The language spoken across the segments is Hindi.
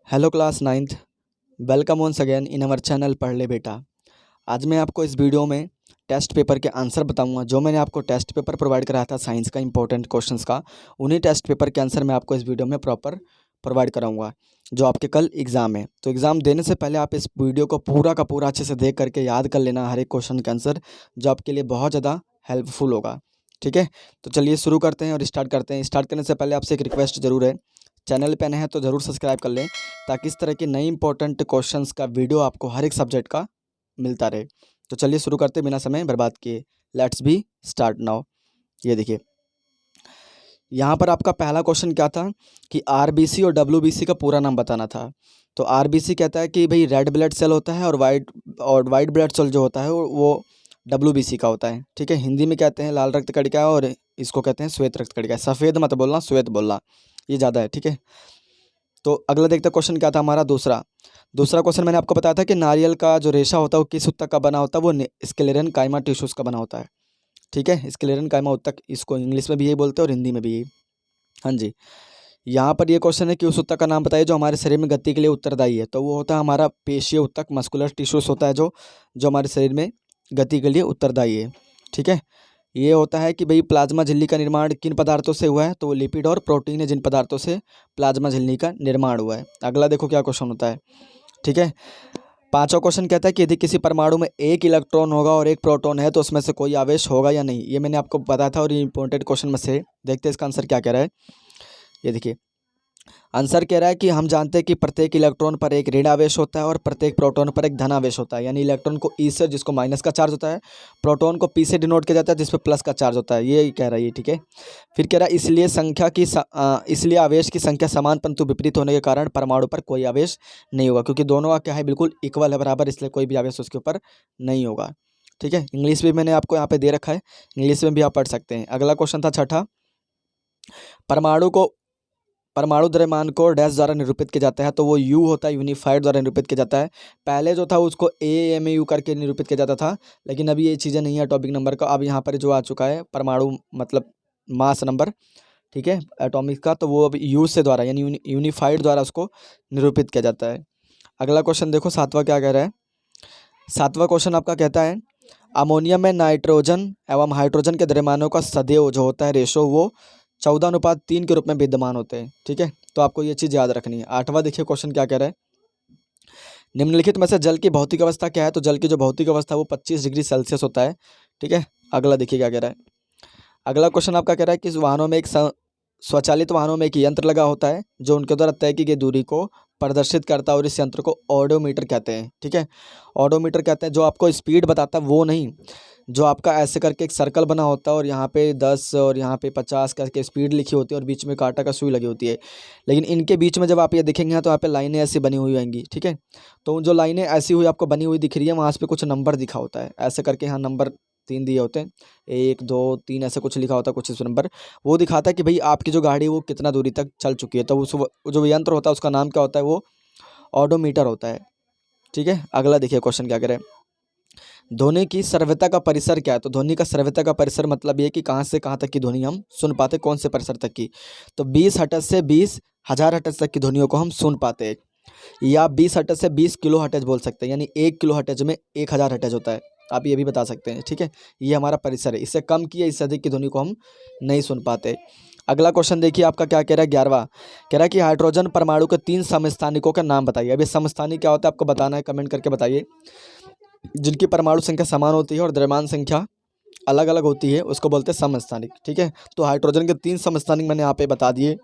Hello class ninth, welcome once again in our channel Padh Le बेटा। आज मैं आपको इस वीडियो में टेस्ट पेपर के आंसर बताऊंगा। जो मैंने आपको टेस्ट पेपर प्रोवाइड कराया था साइंस का इंपॉर्टेंट क्वेश्चंस का, उन्हीं टेस्ट पेपर के आंसर मैं आपको इस वीडियो में प्रॉपर प्रोवाइड कराऊंगा जो आपके कल एग्ज़ाम है। तो एग्ज़ाम देने से पहले आप इस वीडियो को पूरा का पूरा अच्छे से देख करके याद कर लेना हर एक क्वेश्चन का आंसर, जो आपके लिए बहुत ज़्यादा हेल्पफुल होगा। ठीक है, तो चलिए शुरू करते हैं और स्टार्ट करते हैं। स्टार्ट करने से पहले आपसे एक रिक्वेस्ट ज़रूर है, चैनल पे नए हैं तो ज़रूर सब्सक्राइब कर लें ताकि इस तरह के नई इंपॉर्टेंट क्वेश्चंस का वीडियो आपको हर एक सब्जेक्ट का मिलता रहे। तो चलिए शुरू करते बिना समय बर्बाद किए। Let's be start now. ये देखिए, यहाँ पर आपका पहला क्वेश्चन क्या था कि आरबीसी और डब्ल्यूबीसी का पूरा नाम बताना था। तो आरबीसी कहता है कि भाई रेड ब्लड सेल होता है, और वाइट ब्लड सेल जो होता है वो डब्ल्यूबीसी का होता है। ठीक है, हिंदी में कहते हैं लाल रक्त कणिका और इसको कहते हैं श्वेत रक्त कणिका। सफ़ेद मत बोलना, श्वेत बोलना, ये ज़्यादा है। ठीक है, तो अगला देखते हैं क्वेश्चन क्या था हमारा। दूसरा क्वेश्चन मैंने आपको बताया था कि नारियल का जो रेशा होता है वो किस उत्तक का बना होता है, वो स्क्लेरन काइमा टिश्यूज का बना होता है। ठीक है, स्क्लेरन काइमा उत्तक, इसको इंग्लिश में भी यही बोलते हैं और हिंदी में भी यही। हाँ जी, यहाँ पर ये क्वेश्चन है कि उस उत्तक का नाम बताइए जो हमारे शरीर में गति के लिए उत्तरदायी है। तो वो होता है हमारा पेशीय उत्तक, मस्कुलर टिश्यूज होता है जो हमारे शरीर में गति के लिए उत्तरदायी है। ठीक है, ये होता है कि भाई प्लाज्मा झिल्ली का निर्माण किन पदार्थों से हुआ है, तो वो लिपिड और प्रोटीन है जिन पदार्थों से प्लाज्मा झिल्ली का निर्माण हुआ है। अगला देखो क्या क्वेश्चन होता है। ठीक है, पांचवा क्वेश्चन कहता है कि यदि किसी परमाणु में एक इलेक्ट्रॉन होगा और एक प्रोटॉन है तो उसमें से कोई आवेश होगा या नहीं। ये मैंने आपको बताया था और ये इंपॉर्टेंट क्वेश्चन में से देखते हैं इसका आंसर क्या कह रहा है। ये देखिए, आंसर कह रहा है कि हम जानते हैं कि प्रत्येक इलेक्ट्रॉन पर एक ऋण आवेश होता है और प्रत्येक प्रोटॉन पर एक धन आवेश होता है। यानी इलेक्ट्रॉन को ई से, जिसको माइनस का चार्ज होता है, प्रोटॉन को पी से डिनोट किया जाता है जिसपे प्लस का चार्ज होता है। ये कह रहा है ये। ठीक है, फिर कह रहा है इसलिए आवेश की संख्या समान परंतु विपरीत होने के कारण परमाणु पर कोई आवेश नहीं होगा, क्योंकि दोनों का क्या है, बिल्कुल इक्वल है, बराबर, इसलिए कोई भी आवेश उसके ऊपर नहीं होगा। ठीक है, इंग्लिश भी मैंने आपको यहाँ पे दे रखा है, इंग्लिश में भी आप पढ़ सकते हैं। अगला क्वेश्चन था छठा, परमाणु द्रव्यमान को डैश द्वारा निरूपित किया जाता है। तो वो यू होता है, यूनिफाइड द्वारा निरूपित किया जाता है। पहले जो था उसको AMU करके निरूपित किया जाता था, लेकिन अभी ये चीज़ें नहीं है टॉपिक नंबर का। अब यहाँ पर जो आ चुका है परमाणु मतलब मास नंबर, ठीक है, एटॉमिक का, तो वो अब यू से द्वारा यानी यूनिफाइड द्वारा उसको निरूपित किया जाता है। अगला क्वेश्चन देखो, सातवां क्या कह रहा है। सातवां क्वेश्चन आपका कहता है अमोनिया में नाइट्रोजन एवं हाइड्रोजन के द्रव्यमानों का सदैव जो होता है रेशो, वो 14:3 के रूप में विद्यमान होते हैं। ठीक है, तो आपको ये चीज़ याद रखनी है। आठवां देखिए क्वेश्चन क्या कह रहा है। निम्नलिखित में से जल की भौतिक अवस्था क्या है। तो जल की जो भौतिक अवस्था है वो 25 डिग्री सेल्सियस होता है। ठीक है, अगला देखिए क्या कह रहा है। अगला क्वेश्चन आपका कह रहा है कि स्वचालित वाहनों में एक यंत्र लगा होता है जो उनके द्वारा तय की गई दूरी को प्रदर्शित करता है और इस यंत्र को ऑडोमीटर कहते हैं। ठीक है, ऑडोमीटर कहते हैं, जो आपको स्पीड बताता है वो नहीं, जो आपका ऐसे करके एक सर्कल बना होता है और यहाँ पे 10 और यहाँ पे 50 करके स्पीड लिखी होती है और बीच में कांटा का सुई लगी होती है। लेकिन इनके बीच में जब आप ये देखेंगे तो यहाँ पे लाइनें ऐसी बनी हुई होंगी। ठीक है, तो जो लाइनें ऐसी हुई आपको बनी हुई दिख रही है, वहाँ पे कुछ नंबर दिखा होता है ऐसे करके। यहाँ नंबर 3 दिए होते हैं, 1 2 3 ऐसे कुछ लिखा होता है, कुछ इस नंबर, वो दिखाता है कि भाई आपकी जो गाड़ी वो कितना दूरी तक चल चुकी है। तो उस जो यंत्र होता है उसका नाम क्या होता है, वो ऑडोमीटर होता है। ठीक है, अगला देखिए क्वेश्चन क्या करें। ध्वनि की सर्वथा का परिसर क्या है। तो ध्वनि का सर्वथा का परिसर मतलब ये कि कहाँ से कहाँ तक की ध्वनि हम सुन पाते, कौन से परिसर तक की। तो 20 हर्ट्ज से 20,000 हर्ट्ज तक की ध्वनियों को हम सुन पाते हैं, या 20 हर्ट्ज से 20 किलो हर्ट्ज बोल सकते हैं, यानी 1 किलो हर्ट्ज में 1000 हर्ट्ज होता है। आप ये भी बता सकते हैं। ठीक है, ये हमारा परिसर है, इससे कम की या इससे अधिक की ध्वनि को हम नहीं सुन पाते। अगला क्वेश्चन देखिए आपका क्या कह रहा है। 11वां कह रहा है कि हाइड्रोजन परमाणु के 3 समस्थानिकों का नाम बताइए। अब ये समस्थानिक क्या होता है आपको बताना है, कमेंट करके बताइए। जिनकी परमाणु संख्या समान होती है और द्रव्यमान संख्या अलग अलग होती है उसको बोलते हैं समस्थानिक। ठीक है, तो हाइड्रोजन के 3 समस्थानिक मैंने यहाँ पे बता दिए।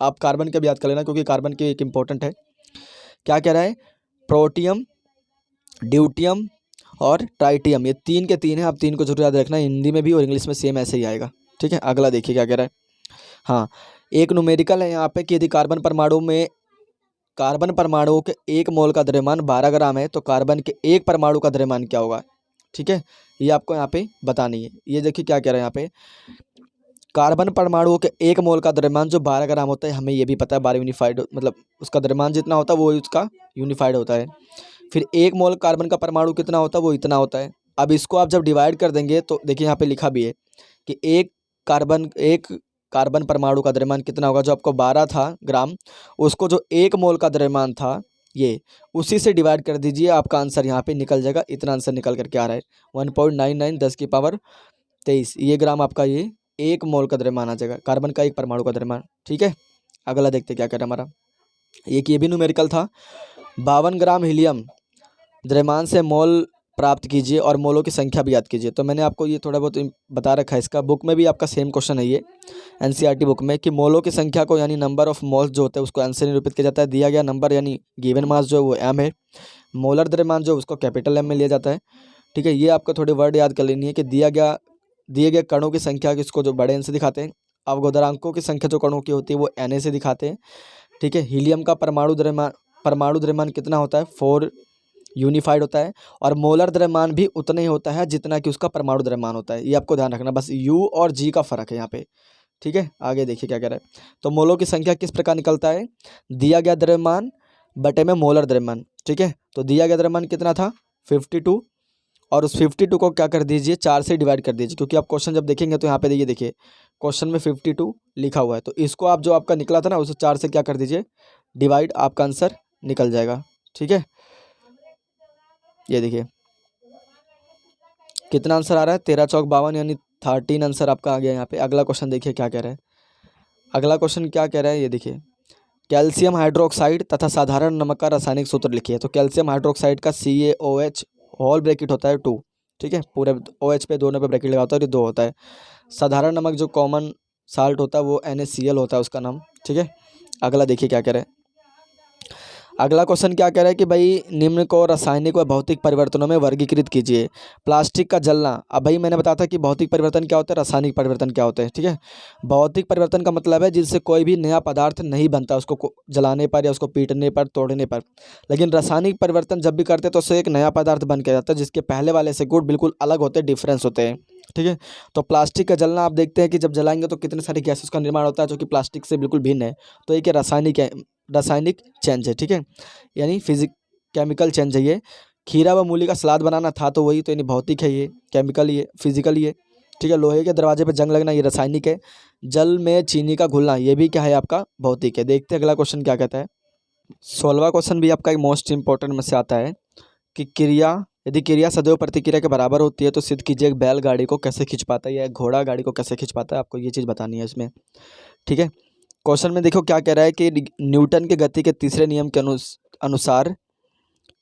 आप कार्बन के भी याद कर लेना क्योंकि कार्बन के एक इंपॉर्टेंट है। क्या कह रहा है, प्रोटियम, ड्यूटियम और ट्राइटियम, ये 3 के 3 है। आप 3 को जरूर याद रखना, हिंदी में भी और इंग्लिश में सेम ऐसे ही आएगा। ठीक है, अगला देखिए क्या कह रहा है। हाँ, एक न्यूमेरिकल है यहाँ पे कि यदि कार्बन परमाणुओं के 1 मोल का द्रव्यमान 12 ग्राम है तो कार्बन के 1 परमाणु का द्रव्यमान क्या होगा। ठीक है, ये आपको यहाँ पे बतानी है। ये देखिए क्या कह रहा है यहाँ पे, कार्बन परमाणुओं के 1 मोल का द्रव्यमान जो 12 ग्राम होता है, हमें ये भी पता है 12 यूनिफाइड, मतलब उसका द्रव्यमान जितना होता है वो उसका यूनिफाइड होता है। फिर 1 मोल कार्बन का परमाणु कितना होता है, वो इतना होता है। अब इसको आप जब डिवाइड कर देंगे तो देखिए यहाँ पे लिखा भी है कि एक कार्बन परमाणु का द्रव्यमान कितना होगा? जो आपको 12 था ग्राम, उसको जो 1 मोल का द्रव्यमान था ये, उसी से डिवाइड कर दीजिए, आपका आंसर यहाँ पे निकल जाएगा। इतना आंसर निकल करके आ रहा है 1.99 10 की पावर 23 ये ग्राम आपका ये 1 मोल का द्रव्यमान आ जाएगा, कार्बन का 1 परमाणु का द्रव्यमान। ठीक है, अगला देखते क्या कह रहा है हमारा। ये भी न्यूमेरिकल था। 52 ग्राम हीलियम द्रव्यमान से मोल प्राप्त कीजिए और मोलों की संख्या भी याद कीजिए। तो मैंने आपको ये थोड़ा बहुत बता रखा है, इसका बुक में भी आपका सेम क्वेश्चन है ये एनसीईआरटी बुक में, कि मोलों की संख्या को यानी नंबर ऑफ मोल्स जो होता है उसको एन से निरूपित किया जाता है। दिया गया नंबर यानी गिवन मास जो है वो एम है, मोलर द्रव्यमान जो उसको कैपिटल एम में लिया जाता है। ठीक है, ये आपको थोड़े वर्ड याद कर लेनी है कि दिए गए कणों की संख्या किसको जो बड़े एन से दिखाते हैं, अवरोधांकों की संख्या जो कणों की होती है वो एन ए से दिखाते हैं। ठीक है, हीलियम का परमाणु द्रव्यमान कितना होता है? 4 यूनिफाइड होता है, और मोलर द्रव्यमान भी उतना ही होता है जितना कि उसका परमाणु द्रव्यमान होता है। ये आपको ध्यान रखना, बस यू और जी का फर्क है यहाँ पे। ठीक है, आगे देखिए क्या कह रहा है। तो मोलों की संख्या किस प्रकार निकलता है? दिया गया द्रव्यमान बटे में मोलर द्रव्यमान। ठीक है, तो दिया गया द्रव्यमान कितना था? 52, और उस 52 को क्या कर दीजिए? 4 से डिवाइड कर दीजिए, क्योंकि आप क्वेश्चन जब देखेंगे तो यहाँ पे देखिए क्वेश्चन में 52 लिखा हुआ है, तो इसको आप जो आपका निकला था ना उसे 4 से क्या कर दीजिए? डिवाइड, आपका आंसर निकल जाएगा। ठीक है, ये देखिए कितना आंसर आ रहा है? 13 चौक 52 यानी 13 आंसर आपका आ गया यहाँ पे। अगला क्वेश्चन देखिए क्या कह रहा है। अगला क्वेश्चन क्या कह रहा है ये देखिए, कैल्शियम हाइड्रोक्साइड तथा साधारण नमक का रासायनिक सूत्र लिखिए। तो कैल्शियम हाइड्रोक्साइड का CaOH होल ब्रैकेट होता है 2। ठीक है, पूरे OH पे दोनों पे ब्रैकेट लगा होता है और ये 2 होता है। साधारण नमक जो कॉमन साल्ट होता है वो NaCl होता है उसका नाम। ठीक है, अगला देखिए क्या कह रहा है। अगला क्वेश्चन क्या कह रहा है कि भाई निम्न को रासायनिक व भौतिक परिवर्तनों में वर्गीकृत कीजिए। प्लास्टिक का जलना, अब भाई मैंने बताया था कि भौतिक परिवर्तन क्या होता है, रासायनिक परिवर्तन क्या होते हैं। ठीक है, भौतिक परिवर्तन का मतलब है जिससे कोई भी नया पदार्थ नहीं बनता उसको जलाने पर या उसको पीटने पर, तोड़ने पर। लेकिन रासायनिक परिवर्तन जब भी करते हैं तो उससे एक नया पदार्थ बन के जाता है जिसके पहले वाले से गुण बिल्कुल अलग होते हैं, डिफरेंस होते हैं। ठीक है, तो प्लास्टिक का जलना आप देखते हैं कि जब जलाएंगे तो कितने सारे गैसेस का निर्माण होता है जो कि प्लास्टिक से बिल्कुल भिन्न है। तो एक रासायनिक चेंज है। ठीक है, यानी केमिकल चेंज है ये। खीरा व मूली का सलाद बनाना था तो वही, तो यानी भौतिक है ये, केमिकल ये, फिजिकल ये। ठीक है, लोहे के दरवाजे पर जंग लगना ये रासायनिक है। जल में चीनी का घुलना ये भी क्या है आपका? भौतिक है। देखते हैं अगला क्वेश्चन क्या कहता है। 16वां क्वेश्चन भी आपका एक मोस्ट इंपॉर्टेंट में से आता है कि यदि क्रिया सदैव प्रतिक्रिया के बराबर होती है तो सिद्ध कीजिए एक बैल गाड़ी को कैसे खींच पाता है या एक घोड़ा गाड़ी को कैसे खींच पाता है। आपको ये चीज़ बतानी है इसमें। ठीक है, क्वेश्चन में देखो क्या कह रहा है कि न्यूटन के गति के तीसरे नियम के अनुसार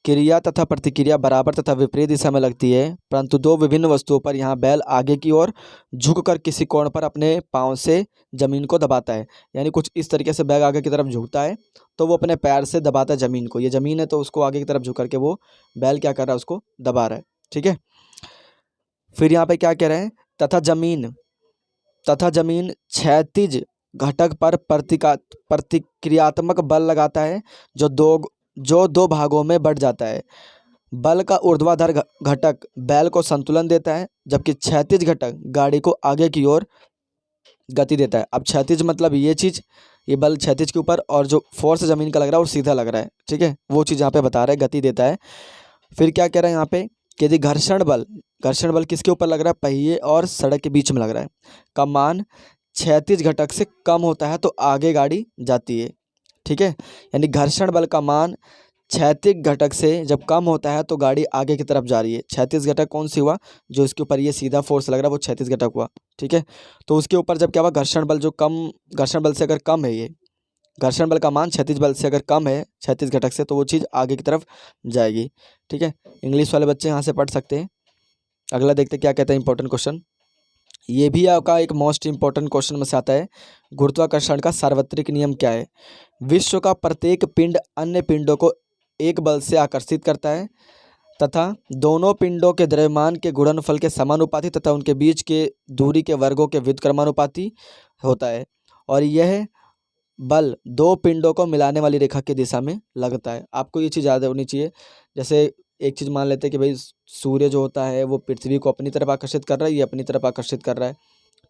क्रिया तथा प्रतिक्रिया बराबर तथा विपरीत दिशा में लगती है, परंतु 2 विभिन्न वस्तुओं पर यहाँ बैल आगे की ओर झुककर किसी कोण पर अपने पाँव से जमीन को दबाता है। यानी कुछ इस तरीके से बैल आगे की तरफ झुकता है तो वो अपने पैर से दबाता है जमीन को। ये जमीन है तो उसको आगे की तरफ झुक करके वो बैल क्या कर रहा है? उसको दबा रहा है। ठीक है, फिर यहाँ पे क्या कह रहे हैं? तथा जमीन क्षैतिज घटक पर प्रतिक्रियात्मक बल लगाता है जो दो भागों में बढ़ जाता है। बल का ऊर्ध्वाधर घटक बैल को संतुलन देता है, जबकि क्षैतिज घटक गाड़ी को आगे की ओर गति देता है। अब क्षैतिज मतलब ये चीज़, ये बल क्षैतिज के ऊपर, और जो फोर्स ज़मीन का लग रहा है वो सीधा लग रहा है। ठीक है, वो चीज़ यहाँ पे बता रहा है, गति देता है। फिर क्या कह रहा है यहाँ पे कि यदि घर्षण बल किसके ऊपर लग रहा है? पहिए और सड़क के बीच में लग रहा है। का मान क्षैतिज घटक से कम होता है तो आगे गाड़ी जाती है। ठीक है, यानी घर्षण बल का मान क्षैतिज घटक से जब कम होता है तो गाड़ी आगे की तरफ जा रही है। क्षैतिज घटक कौन सी हुआ? जो इसके ऊपर ये सीधा फोर्स लग रहा है वो क्षैतिज घटक हुआ। ठीक है, तो उसके ऊपर जब क्या हुआ? घर्षण बल से अगर कम है, ये घर्षण बल का मान क्षैतिज बल से अगर कम है, क्षैतिज घटक से, तो वो चीज़ आगे की तरफ जाएगी। ठीक है, इंग्लिश वाले बच्चे यहाँ से पढ़ सकते हैं। अगला देखते क्या कहता है इंपॉर्टेंट क्वेश्चन। ये भी आपका एक मोस्ट इंपॉर्टेंट क्वेश्चन में से आता है। गुरुत्वाकर्षण का सार्वत्रिक नियम क्या है? विश्व का प्रत्येक पिंड अन्य पिंडों को एक बल से आकर्षित करता है तथा दोनों पिंडों के द्रव्यमान के गुणनफल के समानुपाती तथा उनके बीच के दूरी के वर्गों के व्युत्क्रमानुपाती होता है, और यह बल 2 पिंडों को मिलाने वाली रेखा की दिशा में लगता है। आपको ये चीज़ याद होनी चाहिए। जैसे एक चीज़ मान लेते हैं कि भाई सूर्य जो होता है वो पृथ्वी को अपनी तरफ आकर्षित कर रहा है, ये अपनी तरफ आकर्षित कर रहा है।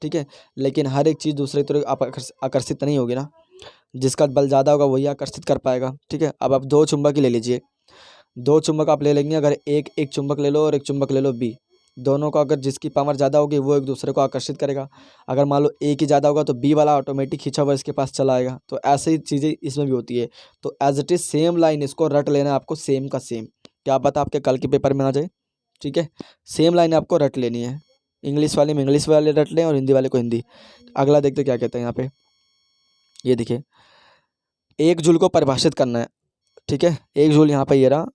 ठीक है, लेकिन हर एक चीज़ दूसरी तरफ आकर्षित नहीं होगी ना, जिसका बल ज़्यादा होगा वही आकर्षित कर पाएगा। ठीक है, अब आप 2 चुंबक ही ले लीजिए, 2 चुंबक आप ले लेंगे। अगर एक चुंबक ले लो और एक चुंबक ले लो B, दोनों को अगर जिसकी पावर ज़्यादा होगी वो एक दूसरे को आकर्षित करेगा। अगर मान लो ए की ज़्यादा होगा तो बी वाला ऑटोमेटिक खींचा हुआ इसके पास चला आएगा। तो ऐसे ही चीज़ें इसमें भी होती है। तो as it is same line इसको रट लेना है आपको, सेम का सेम। क्या पता आपके कल के पेपर में आ जाए। ठीक है, सेम लाइन आपको रट लेनी है। इंग्लिश वाले में इंग्लिश वाले रट लें और हिंदी वाले को हिंदी। अगला देखते क्या कहते हैं यहाँ पे। ये देखिए, एक जूल को परिभाषित करना है। ठीक है, एक जूल यहाँ पे ये रहा।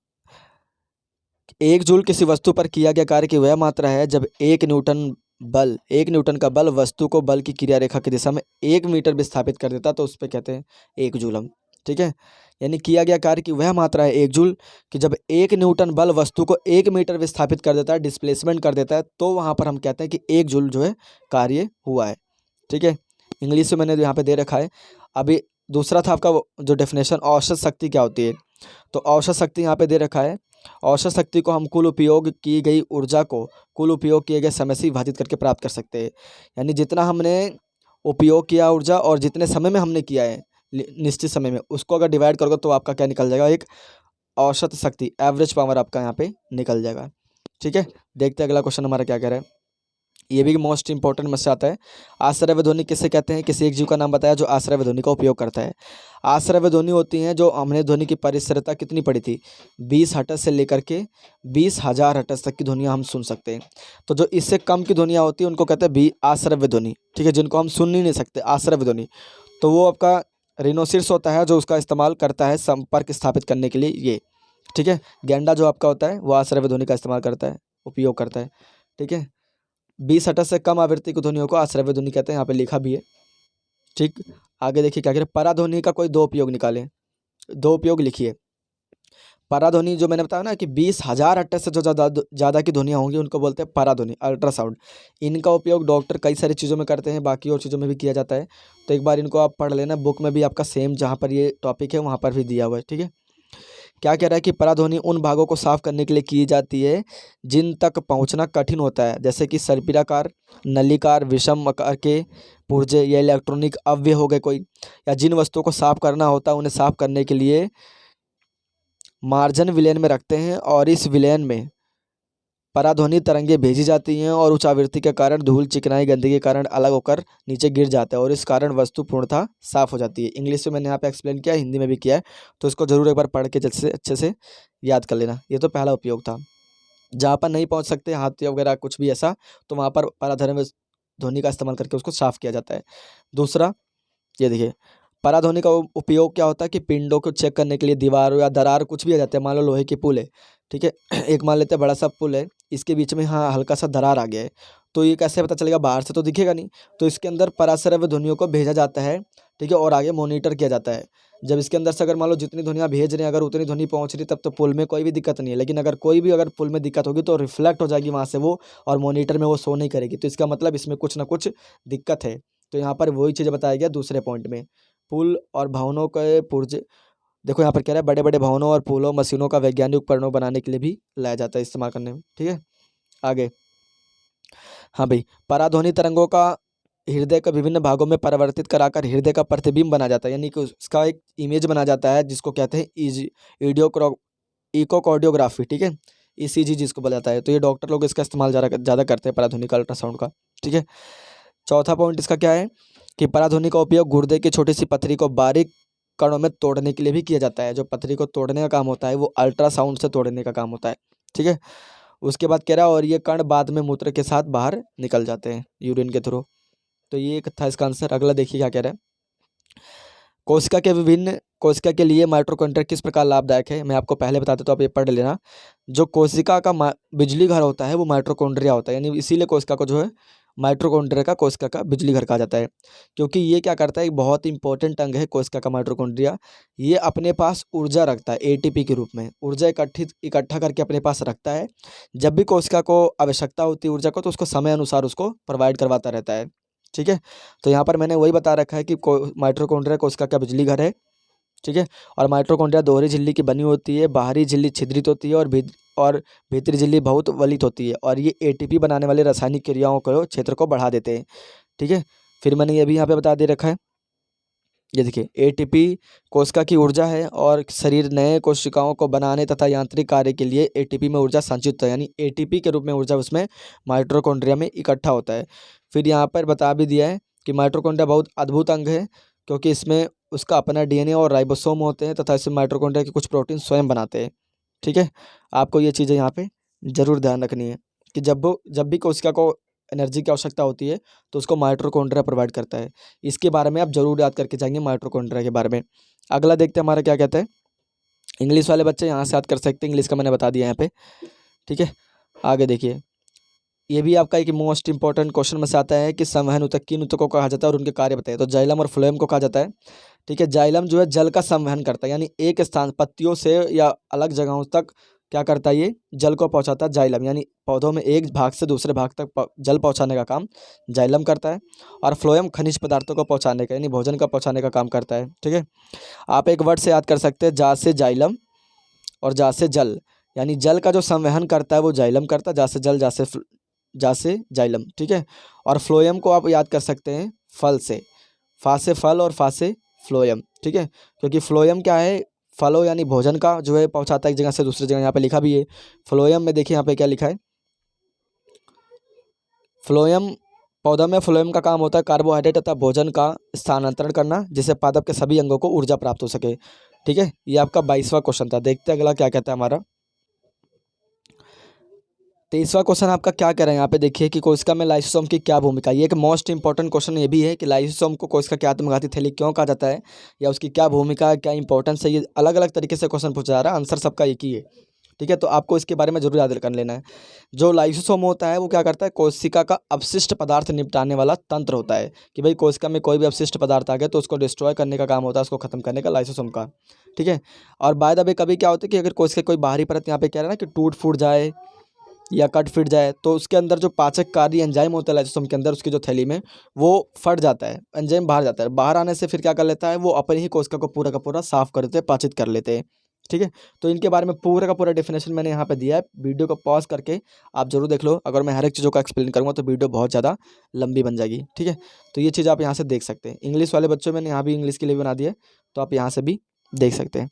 एक जूल किसी वस्तु पर किया गया कार्य की वह मात्रा है जब एक न्यूटन का बल वस्तु को बल की क्रिया रेखा की दिशा में 1 मीटर विस्थापित कर देता, तो उस पर कहते हैं एक जूलम। ठीक है, यानी किया गया कार्य की वह मात्रा है एक जूल कि जब 1 न्यूटन बल वस्तु को 1 मीटर विस्थापित कर देता है, डिस्प्लेसमेंट कर देता है, तो वहाँ पर हम कहते हैं कि एक जूल जो है कार्य हुआ है। ठीक है, इंग्लिश में मैंने यहाँ पे दे रखा है। अभी दूसरा था आपका जो डेफिनेशन, औसत शक्ति क्या होती है। तो औसत शक्ति यहाँ पे दे रखा है। औसत शक्ति को हम कुल उपयोग की गई ऊर्जा को कुल उपयोग किए गए समय से विभाजित करके प्राप्त कर सकते हैं। यानी जितना हमने उपयोग किया ऊर्जा और जितने समय में हमने किया है निश्चित समय में, उसको अगर डिवाइड करोगे तो आपका क्या निकल जाएगा, एक औसत शक्ति, एवरेज पावर आपका यहाँ पे निकल जाएगा। ठीक है, देखते हैं अगला क्वेश्चन हमारा क्या कह रहा है। ये भी मोस्ट इंपॉर्टेंट में से आता है। आश्रव्य ध्वनि किसे कहते हैं, किसी एक जीव का नाम बताया जो आश्रव्य ध्वनि का उपयोग करता है। आश्रव्य ध्वनि होती हैं जो हमने ध्वनि की परिसरता कितनी पड़ी थी, 20 हर्ट्ज से लेकर के 20,000 हर्ट्ज तक की ध्वनियाँ हम सुन सकते हैं। तो जो इससे कम की ध्वनियाँ होती हैं उनको कहते हैं आश्रव्य ध्वनि। ठीक है, जिनको हम सुन ही नहीं सकते, आश्रव्य ध्वनि। तो वो आपका रिनोसिर्स होता है जो उसका इस्तेमाल करता है संपर्क स्थापित करने के लिए ये। ठीक है, गैंडा जो आपका होता है वो आश्रव्य ध्वनि का इस्तेमाल करता है, उपयोग करता है। ठीक है, 20 हर्ट्ज से कम आवृत्ति की ध्वनियों को आश्रव्य ध्वनि कहते हैं, यहाँ पे लिखा भी है। ठीक, आगे देखिए क्या कह रहे हैं, पराध्वनि का कोई दो उपयोग निकालें। दो उपयोग लिखिए। पराध्वनि जो मैंने बताया ना कि 20,000 हर्ट्ज से जो ज़्यादा की ध्वनियाँ होंगी उनको बोलते हैं पराध्वनि, अल्ट्रासाउंड। इनका उपयोग डॉक्टर कई सारी चीज़ों में करते हैं, बाकी और चीज़ों में भी किया जाता है। तो एक बार इनको आप पढ़ लेना, बुक में भी आपका सेम जहाँ पर ये टॉपिक है वहाँ पर भी दिया हुआ है। ठीक है, क्या कह रहा है कि पराध्वनि उन भागों को साफ करने के लिए की जाती है जिन तक पहुंचना कठिन होता है, जैसे कि सर्पिलाकार, नलिकार, विषम आकार के पुर्जे या इलेक्ट्रॉनिक अव्यय हो गए कोई, या जिन वस्तुओं को साफ करना होता है उन्हें साफ करने के लिए मार्जन विलयन में रखते हैं और इस विलयन में पराध्वनि तरंगे भेजी जाती हैं और उच्च आवृत्ति के कारण धूल, चिकनाई, गंदगी के कारण अलग होकर नीचे गिर जाता है और इस कारण वस्तु पूर्णतः साफ हो जाती है। इंग्लिश में मैंने यहाँ पे एक्सप्लेन किया, हिंदी में भी किया है, तो इसको जरूर एक बार पढ़ के अच्छे से याद कर लेना। ये तो पहला उपयोग था। जहाँ पर नहीं पहुँच सकते हाथी वगैरह कुछ भी ऐसा, तो वहाँ पर पराध्वनि का इस्तेमाल करके उसको साफ किया जाता है। दूसरा, ये देखिए, पराध्वनि का उपयोग क्या होता है कि पिंडों को चेक करने के लिए दीवार या दरार कुछ भी आ जाते हैं। मान लो लोहे की पुल है, ठीक है, एक मान लेते हैं बड़ा सा पुल है, इसके बीच में हाँ हल्का सा दरार आ गया है, तो ये कैसे पता चलेगा, बाहर से तो दिखेगा नहीं। तो इसके अंदर पराश्रव्य ध्वनियों को भेजा जाता है। ठीक है, और आगे मॉनिटर किया जाता है। जब इसके अंदर से अगर मान लो जितनी ध्वनियाँ भेज रहे हैं अगर उतनी ध्वनि पहुँच रही तब तो पुल में कोई भी दिक्कत नहीं है, लेकिन अगर कोई भी अगर पुल में दिक्कत होगी तो रिफ्लेक्ट हो जाएगी वहाँ से वो, और मॉनिटर में वो शो नहीं करेगी। तो इसका मतलब इसमें कुछ ना कुछ दिक्कत है। तो यहाँ पर वही चीज़ बताया गया दूसरे पॉइंट में। पुल और भवनों के पुर्जे, देखो यहाँ पर कह रहा है बड़े बड़े भवनों और पुलों मशीनों का वैज्ञानिक उपकरणों बनाने के लिए भी लाया जाता है इस्तेमाल करने में। ठीक है, आगे, हाँ भाई, पराध्वनि तरंगों का हृदय के विभिन्न भागों में परिवर्तित कराकर हृदय का प्रतिबिंब बना जाता है, यानी कि उसका एक इमेज बना जाता है जिसको कहते हैं इकोकार्डियोग्राफी। ठीक है, ईसीजी जिसको बोला जाता है। तो ये डॉक्टर लोग इसका इस्तेमाल ज़्यादा करते हैं पराध्वनि का, अल्ट्रासाउंड का। ठीक है, चौथा पॉइंट इसका क्या है कि पराध्वनि का उपयोग गुर्दे की छोटी सी पथरी को बारीक कणों में तोड़ने के लिए भी किया जाता है। जो पथरी को तोड़ने का काम होता है वो अल्ट्रासाउंड से तोड़ने का काम होता है। ठीक है, उसके बाद कह रहा है और ये कण बाद में मूत्र के साथ बाहर निकल जाते हैं यूरिन के थ्रू। तो ये एक था इसका आंसर। अगला देखिए क्या कह रहा है, कोशिका के लिए माइटोकॉन्ड्रिया किस प्रकार लाभदायक है। मैं आपको पहले बताता तो आप ये पढ़ लेना। जो कोशिका का बिजली घर होता है वो माइटोकॉन्ड्रिया होता है, यानी इसीलिए कोशिका को जो है माइटोकॉन्ड्रिया का कोशिका का बिजली घर कहा जाता है, क्योंकि ये क्या करता है, एक बहुत इंपॉर्टेंट अंग है कोशिका का माइटोकॉन्ड्रिया। ये अपने पास ऊर्जा रखता है, एटीपी के रूप में ऊर्जा इकट्ठा करके अपने पास रखता है। जब भी कोशिका को आवश्यकता होती है ऊर्जा को तो उसको समय अनुसार उसको प्रोवाइड करवाता रहता है। ठीक है, तो यहाँ पर मैंने वही बता रखा है कि माइटोकॉन्ड्रिया कोशिका का बिजली घर है। ठीक है, और माइटोकॉन्ड्रिया दोहरी झिल्ली की बनी होती है, बाहरी झिल्ली छिद्रित होती है और भीतरी झिल्ली बहुत वलित होती है, और ये एटीपी बनाने वाले रासायनिक क्रियाओं को क्षेत्र को बढ़ा देते हैं। ठीक है, फिर मैंने ये भी यहाँ पे बता दे रखा है। ये देखिए एटीपी कोशिका की ऊर्जा है और शरीर नए कोशिकाओं को बनाने तथा यांत्रिक कार्य के लिए एटीपी में ऊर्जा संचित होता है, यानी एटीपी के रूप में ऊर्जा उसमें माइटोकॉन्ड्रिया में इकट्ठा होता है। फिर यहाँ पर बता भी दिया है कि माइटोकॉन्ड्रिया बहुत अद्भुत अंग है, क्योंकि इसमें उसका अपना डीएनए और राइबोसोम होते हैं तथा इसमें माइटोकॉन्ड्रिया के कुछ प्रोटीन स्वयं बनाते हैं। ठीक है, आपको ये चीज़ें यहाँ पे ज़रूर ध्यान रखनी है कि जब भी कोशिका को एनर्जी की आवश्यकता होती है तो उसको माइटोकॉन्ड्रिया प्रोवाइड करता है। इसके बारे में आप जरूर याद करके जाएंगे माइटोकॉन्ड्रिया के बारे में। अगला देखते हैं हमारा क्या कहता है। इंग्लिश वाले बच्चे यहाँ से याद कर सकते हैं, इंग्लिश का मैंने बता दिया यहाँ पे। ठीक है, आगे देखिए, ये भी आपका एक मोस्ट इंपॉर्टेंट क्वेश्चन में से आता है कि संवहन ऊतक किन ऊतकों को कहा जाता है और उनके कार्य बताइए। तो जाइलम और फ्लोएम को कहा जाता है। ठीक है, जाइलम जो है जल का संवहन करता है, यानी एक स्थान पत्तियों से या अलग जगहों तक क्या करता है, ये जल को पहुंचाता है जाइलम, यानी पौधों में एक भाग से दूसरे भाग तक जल पहुंचाने का काम जाइलम करता है। और फ्लोएम खनिज पदार्थों को पहुंचाने का, यानी भोजन का पहुंचाने का काम करता है। ठीक है, आप एक वर्ड से याद कर सकते हैं, जा से जाइलम और जा से जल, यानी जल का जो संवहन करता है वो जाइलम करता है, जा से जल, जा से जाइलम। ठीक है, और फ्लोएम को आप याद कर सकते हैं फल से, फा से फल और फा से फ्लोएम। ठीक है, क्योंकि फ्लोएम क्या है, फलो यानी भोजन का जो है पहुंचाता है एक जगह से दूसरी जगह। यहाँ पे लिखा भी है फ्लोएम में, देखिए यहाँ पे क्या लिखा है, फ्लोएम पौधा में फ्लोएम का काम होता है कार्बोहाइड्रेट तथा भोजन का स्थानांतरण करना, जिससे पादप के सभी अंगों को ऊर्जा प्राप्त हो सके। ठीक है, ये आपका 22वां क्वेश्चन था। देखते हैं अगला क्या कहता है हमारा 23वां क्वेश्चन आपका क्या कह रहे हैं। यहाँ पे देखिए कि कोशिका में लाइसोसोम की क्या भूमिका है। ये एक मोस्ट इंपॉर्टेंट क्वेश्चन ये भी है कि लाइसोसोम को कोशिका की आत्मघाती थैली क्यों कहा जाता है, या उसकी क्या भूमिका है, क्या इंपॉर्टेंस है। ये अलग अलग तरीके से क्वेश्चन पूछा जा रहा है, आंसर सबका एक ही है। ठीक है, तो आपको इसके बारे में जरूर याद कर लेना है। जो लाइसोसोम होता है वो क्या करता है, कोशिका का अपशिष्ट पदार्थ निपटाने वाला तंत्र होता है, कि भाई कोशिका में कोई भी अपशिष्ट पदार्थ आ गया तो उसको डिस्ट्रॉय करने का काम होता है, उसको खत्म करने का लाइसोसोम का। ठीक है, और बाय द वे कभी क्या होता है कि अगर कोशिका कोई बाहरी परत यहाँ पे कह रहा है ना कि टूट फूट जाए या कट फिट जाए, तो उसके अंदर जो पाचक कार्य एंजाइम होता है लाइसोसोम के अंदर, उसकी जो थैली में, वो फट जाता है, एंजाइम बाहर जाता है। बाहर आने से फिर क्या कर लेता है, वो अपनी ही कोशिका को पूरा का पूरा साफ कर देते हैं, पाचित कर लेते हैं। ठीक है, तो इनके बारे में पूरा का पूरा डेफिनेशन मैंने यहाँ पे दिया है, वीडियो को पॉज करके आप जरूर देख लो। अगर मैं हर एक चीज़ों का एक्सप्लेन करूँगा तो वीडियो बहुत ज़्यादा लंबी बन जाएगी। ठीक है, तो ये चीज़ आप यहाँ से देख सकते हैं। इंग्लिश वाले बच्चों मैंने यहाँ भी इंग्लिश के लिए बना दिया है, तो आप यहाँ से भी देख सकते हैं।